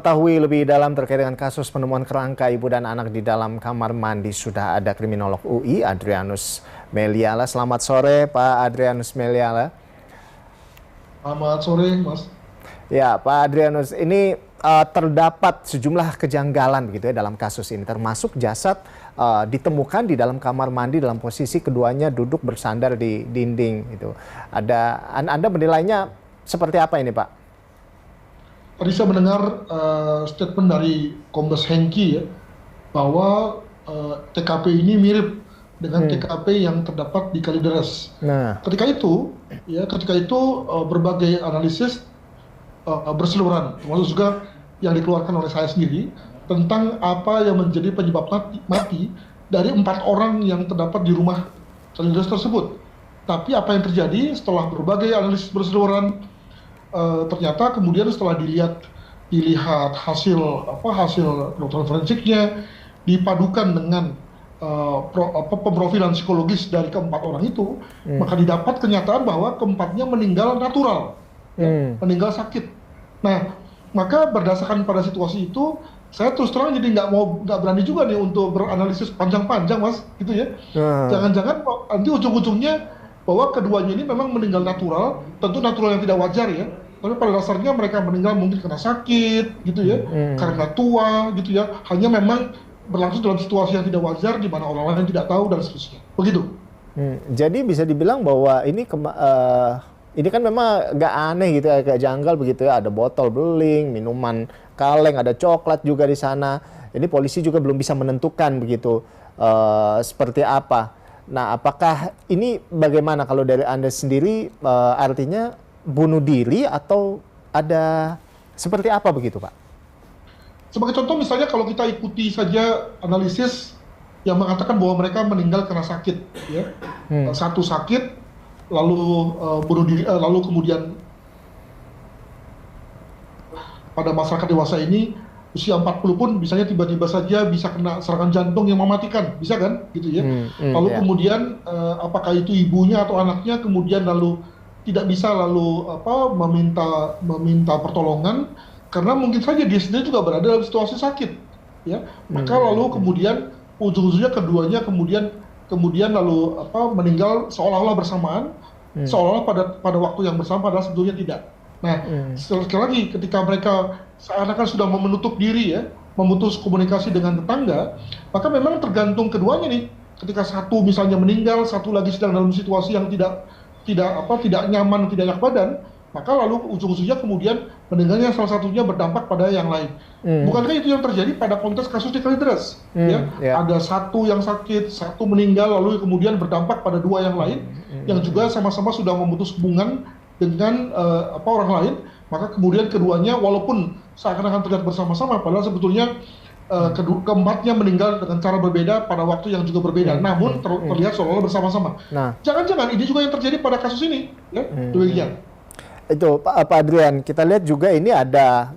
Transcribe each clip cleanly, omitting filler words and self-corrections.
Mengetahui lebih dalam terkait dengan kasus penemuan kerangka ibu dan anak di dalam kamar mandi sudah ada kriminolog UI Adrianus Meliala. Selamat sore Pak Adrianus Meliala. Selamat sore, Mas. Ya Pak Adrianus, ini terdapat sejumlah kejanggalan begitu ya dalam kasus ini, termasuk jasad ditemukan di dalam kamar mandi dalam posisi keduanya duduk bersandar di dinding. Itu Anda menilainya seperti apa ini Pak? Tadi saya mendengar statement dari Kombes Hengki ya, bahwa TKP ini mirip dengan TKP yang terdapat di Kalideres. Nah, Ketika itu berbagai analisis berseliweran, termasuk juga yang dikeluarkan oleh saya sendiri tentang apa yang menjadi penyebab mati dari 4 orang yang terdapat di rumah Kalideres tersebut. Tapi apa yang terjadi setelah berbagai analisis berseliweran, ternyata kemudian setelah dilihat hasil kedokteran forensiknya dipadukan dengan pemprofilan psikologis dari keempat orang itu, maka didapat kenyataan bahwa keempatnya meninggal natural, meninggal sakit. Nah, maka berdasarkan pada situasi itu, saya terus terang jadi nggak berani juga nih untuk beranalisis panjang-panjang, Mas, gitu ya. Jangan-jangan nanti ujung-ujungnya bahwa keduanya ini memang meninggal natural, tentu natural yang tidak wajar ya. Tapi pada dasarnya mereka meninggal mungkin karena sakit, gitu ya, karena tua, gitu ya. Hanya memang berlangsung dalam situasi yang tidak wajar, di mana orang lain tidak tahu dan seterusnya. Begitu. Jadi bisa dibilang bahwa ini kan memang nggak aneh gitu ya, kayak janggal begitu ya. Ada botol beling, minuman kaleng, ada coklat juga di sana. Ini polisi juga belum bisa menentukan begitu seperti apa. Nah, apakah ini bagaimana kalau dari Anda sendiri, artinya bunuh diri atau ada seperti apa begitu, Pak? Sebagai contoh misalnya kalau kita ikuti saja analisis yang mengatakan bahwa mereka meninggal karena sakit, ya. Satu sakit, lalu bunuh diri, lalu kemudian pada masyarakat dewasa ini usia 40 pun misalnya tiba-tiba saja bisa kena serangan jantung yang mematikan, bisa kan, gitu ya. Lalu kemudian apakah itu ibunya atau anaknya kemudian lalu tidak bisa lalu meminta pertolongan karena mungkin saja dia sendiri juga berada dalam situasi sakit, ya. Maka lalu kemudian ujung-ujungnya keduanya kemudian lalu meninggal seolah-olah bersamaan, seolah-olah pada waktu yang bersama, padahal sebetulnya tidak. Nah, sekali lagi ketika mereka seakan-akan sudah menutup diri ya, memutus komunikasi dengan tetangga, maka memang tergantung keduanya nih. Ketika satu misalnya meninggal, satu lagi sedang dalam situasi yang tidak nyaman, tidak enak badan, maka lalu ujung-ujungnya kemudian meninggalnya salah satunya berdampak pada yang lain. Bukankah itu yang terjadi pada konteks kasus di Kalideres? Ada satu yang sakit, satu meninggal, lalu kemudian berdampak pada dua yang lain, yang juga sama-sama sudah memutus hubungan dengan orang lain, maka kemudian keduanya walaupun seakan-akan terlihat bersama-sama, padahal sebetulnya keempatnya meninggal dengan cara berbeda pada waktu yang juga berbeda, namun terlihat seolah-olah bersama-sama. Nah, jangan-jangan ini juga yang terjadi pada kasus ini, ya, demikian. Itu Pak Adrian, kita lihat juga ini ada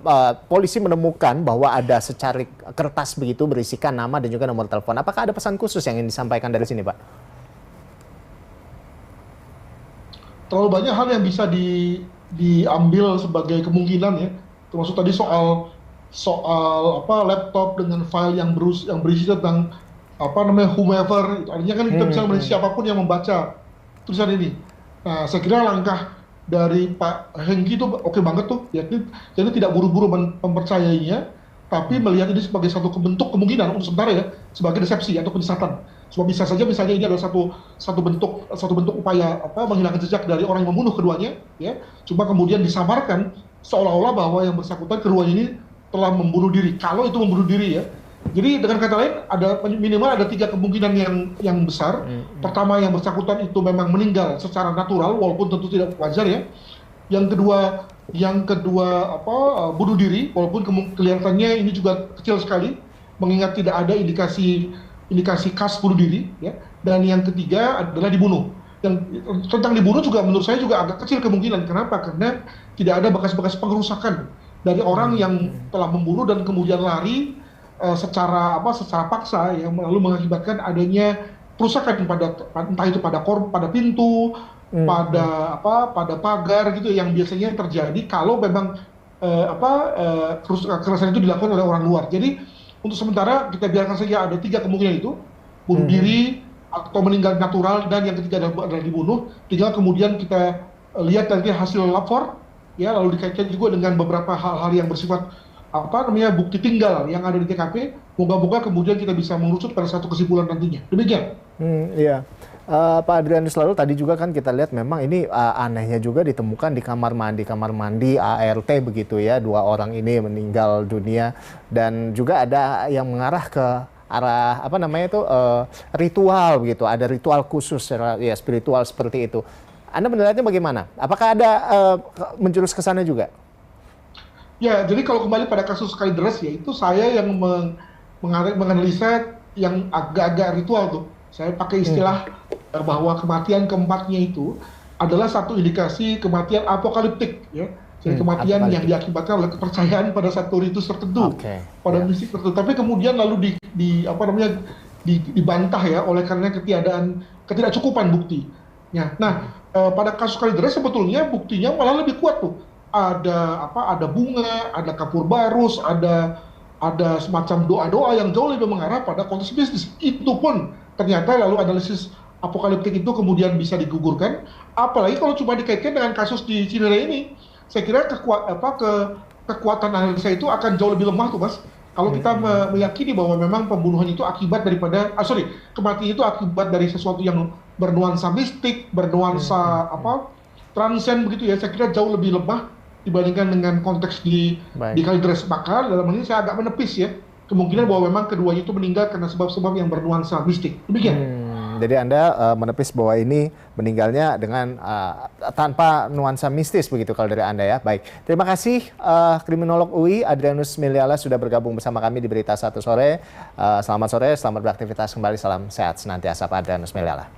polisi menemukan bahwa ada secarik kertas begitu berisikan nama dan juga nomor telepon. Apakah ada pesan khusus yang ingin disampaikan dari sini, Pak? Terlalu banyak hal yang bisa diambil sebagai kemungkinan ya, termasuk tadi soal laptop dengan file yang berisi tentang whomever, artinya kan kita bisa melihat siapapun yang membaca tulisan ini. Nah, saya kira langkah dari Pak Hengki itu oke banget tuh, ya, jadi tidak buru-buru mempercayainya, tapi melihat ini sebagai satu bentuk kemungkinan untuk sementara ya, sebagai resepsi atau penyesatan. Sebab bisa saja misalnya ini adalah satu bentuk upaya menghilangkan jejak dari orang yang membunuh keduanya, ya. Cuma kemudian disamarkan seolah-olah bahwa yang bersangkutan keduanya ini telah membunuh diri. Kalau itu membunuh diri ya. Jadi dengan kata lain minimal ada 3 kemungkinan yang besar. Pertama, yang bersangkutan itu memang meninggal secara natural walaupun tentu tidak wajar ya. Yang kedua bunuh diri walaupun kelihatannya ini juga kecil sekali mengingat tidak ada indikasi khas bunuh diri ya. Dan yang ketiga adalah dibunuh. Yang tentang dibunuh juga menurut saya juga agak kecil kemungkinan. Kenapa? Karena tidak ada bekas-bekas pengerusakan dari orang yang telah membunuh dan kemudian lari secara paksa yang lalu mengakibatkan adanya kerusakan entah itu pada pintu, pada pagar gitu yang biasanya terjadi kalau memang kekerasan itu dilakukan oleh orang luar. Jadi untuk sementara kita biarkan saja ada 3 kemungkinan itu, bunuh diri atau meninggal natural, dan yang ketiga adalah dibunuh. Tinggal kemudian kita lihat nanti hasil lapor, ya, lalu dikaitkan juga dengan beberapa hal-hal yang bersifat bukti tinggal yang ada di TKP. Moga-moga kemudian kita bisa mengerucut pada satu kesimpulan nantinya. Demikian. Iya. Pak Adrianus, lalu tadi juga kan kita lihat memang ini anehnya juga ditemukan di kamar mandi ART begitu ya, 2 orang ini meninggal dunia, dan juga ada yang mengarah ke arah ritual begitu, ada ritual khusus ya spiritual seperti itu. Anda menilainya bagaimana? Apakah ada menjurus ke sana juga? Ya, jadi kalau kembali pada kasus Kalideres, ya itu saya yang menganalisa yang agak-agak ritual tuh. Saya pakai istilah bahwa kematian keempatnya itu adalah satu indikasi kematian apokaliptik, ya. Jadi kematian yang diakibatkan oleh kepercayaan pada satu ritus tertentu, pada misi tertentu. Tapi kemudian lalu dibantah ya oleh karena ketidakcukupan bukti. Ya. Nah, pada kasus Kalideres sebetulnya buktinya malah lebih kuat tuh. Ada bunga, ada kapur barus, ada semacam doa-doa yang jauh lebih mengarah pada konteks bisnis. Itu pun ternyata lalu analisis apokaliptik itu kemudian bisa digugurkan. Apalagi kalau cuma dikaitkan dengan kasus di Cinere ini, saya kira kekuatan analisa itu akan jauh lebih lemah tuh, Mas. Kalau kita meyakini bahwa memang pembunuhan itu akibat kematian itu akibat dari sesuatu yang bernuansa mistik, bernuansa transien begitu ya, saya kira jauh lebih lemah dibandingkan dengan konteks di Kalideres. Maka dalam hal ini saya agak menepis ya kemungkinan bahwa memang keduanya itu meninggal karena sebab-sebab yang bernuansa mistik. Demikian. Jadi Anda menepis bahwa ini meninggalnya dengan tanpa nuansa mistis begitu kalau dari Anda ya. Baik, terima kasih kriminolog UI Adrianus Meliala sudah bergabung bersama kami di Berita Satu Sore. Selamat sore, selamat beraktivitas kembali, salam sehat senantiasa Pak Adrianus Meliala.